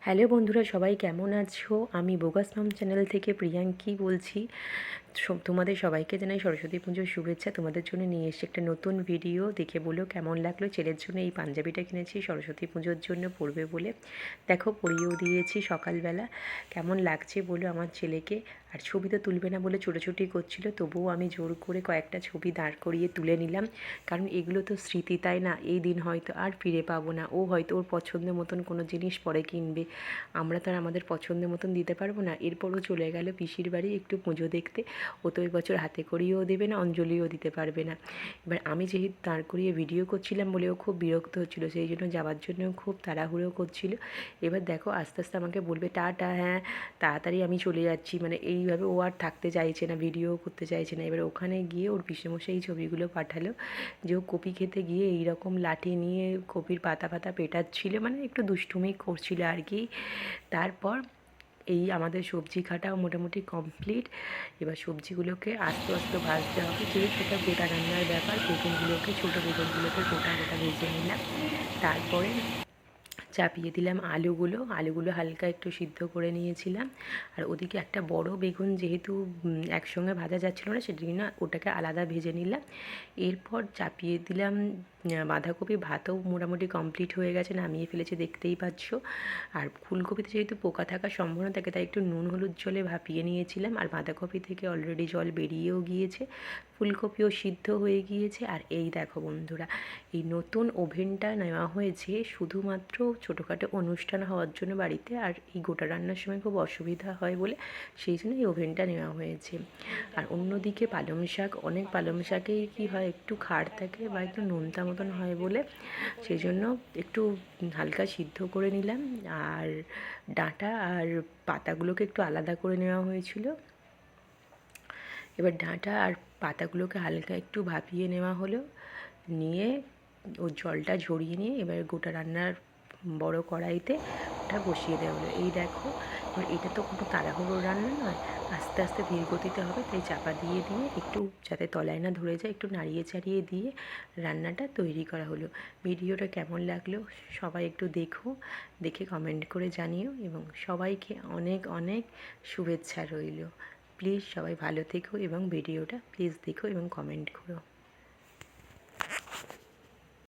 Hello বন্ধুরা, সবাই কেমন আছো? আমি বোগাস মাম চ্যানেল থেকে প্রিয়াঙ্কি বলছি। তোমাদের সবাইকে জানাই সরস্বতী পুজোর শুভেচ্ছা। তোমাদের জন্য নিয়ে এসেছি একটা নতুন ভিডিও, দেখে বলো কেমন লাগলো। ছেলের জন্য এই পাঞ্জাবিটা কিনেছি সরস্বতী পুজোর জন্য পরবে বলে। দেখো, পরিয়েও দিয়েছি সকালবেলা। কেমন লাগছে বলো আমার ছেলেকে। আর ছবি তো তুলবে না বলে ছোটাছুটি করছিল, তবুও আমি জোর করে কয়েকটা ছবি দাঁড় করিয়ে তুলে নিলাম। কারণ এগুলো তো স্মৃতি, তাই না? এই দিন হয়তো আর ফিরে পাবো না। ও হয়তো ওর পছন্দ মতন কোনো জিনিস পরে কিনবে, আমরা তো আর আমাদের পছন্দের মতন দিতে পারবো না। এরপরও চলে গেল পিসির বাড়ি একটু পুজো দেখতে। ও তো ওই বছর হাতে করিয়েও দেবে না, অঞ্জলিও দিতে পারবে না। এবার আমি যেহেতু দাঁড় করিয়ে ভিডিও করছিলাম বলে ও খুব বিরক্ত হচ্ছিলো, সেই জন্য যাওয়ার জন্য খুব তাড়াহুড়ো করছিল। এবার দেখো আস্তে আস্তে আমাকে বলবে টাটা, হ্যাঁ তাড়াতাড়ি আমি চলে যাচ্ছি, মানে এইভাবে ও আর থাকতে চাইছে না, ভিডিও করতে চাইছে না। এবার ওখানে গিয়ে ওর পিসেমশাই এই ছবিগুলো পাঠালো যে ও কপি খেতে গিয়ে এইরকম লাঠি নিয়ে কপির পাতা পাতা পেটাচ্ছিল, মানে একটু দুষ্টুমি করছিল আর কি। তারপর এই আমাদের সবজি কাটাও মোটামুটি কমপ্লিট। এবার সবজিগুলোকে আস্তে আস্তে ভাজতে হবে, যেহেতু এটা গোটা রান্নার ব্যাপার। বেগুনগুলোকে, ছোটো বেগুনগুলোকে গোটা গোটা ভেজে নিলাম। তারপরে চাপিয়ে দিলাম আলুগুলো হালকা একটু সিদ্ধ করে নিয়েছিলাম। আর ওদিকে একটা বড় বেগুন যেহেতু একসঙ্গে ভাজা যাচ্ছিলো না, সেজন্য ওটাকে আলাদা ভেজে নিলাম। এরপর চাপিয়ে দিলাম বাঁধাকপি। ভাতও মোটামুটি কমপ্লিট হয়ে গেছে, নামিয়ে ফেলেছি দেখতেই পাচ্ছ। আর ফুলকপিতে যেহেতু পোকা থাকার সম্ভাবনা থাকে, তাই একটু নুন হলুদ জলে ভাপিয়ে নিয়েছিলাম। আর বাঁধাকপি থেকে অলরেডি জল বেরিয়েও গিয়েছে, ফুলকপিও সিদ্ধ হয়ে গিয়েছে। আর এই দেখো বন্ধুরা, এই নতুন ওভেনটা নেওয়া হয়েছে শুধুমাত্র ছোটোখাটো অনুষ্ঠান হওয়ার জন্য বাড়িতে। আর এই গোটা রান্নার সময় খুব অসুবিধা হয় বলে সেই জন্য এই ওভেনটা নেওয়া হয়েছে। আর অন্যদিকে পালং শাক, অনেক পালং শাকেই কী হয়, একটু খাড় থাকে বা একটু নোনতা মতন হয় বলে সেই জন্য একটু হালকা সিদ্ধ করে নিলাম। আর ডাঁটা আর পাতাগুলোকে একটু আলাদা করে নেওয়া হয়েছিল। এবার ডাঁটা আর পাতাগুলোকে হালকা একটু ভাপিয়ে নেওয়া হলো, নিয়ে ওর জলটা ঝরিয়ে নিয়ে এবার গোটা রান্নার বড় কড়াইতে ওটা বসিয়ে দেওয়া হলো। এই দেখো, এবার এটা তো কোনো তাড়াহুড়োর রান্না নয়, আস্তে আস্তে ধীর গতিতে হবে, তাই চাপা দিয়ে দিয়ে একটু যাতে তলায় না ধরে যায় একটু নাড়িয়ে চাড়িয়ে দিয়ে রান্নাটা তৈরি করা হলো। ভিডিওটা কেমন লাগলো সবাই একটু দেখো, দেখে কমেন্ট করে জানিও, এবং সবাইকে অনেক অনেক শুভেচ্ছা রইল। প্লিজ সবাই ভালো থেকো এবং ভিডিওটা প্লিজ দেখো এবং কমেন্ট করো।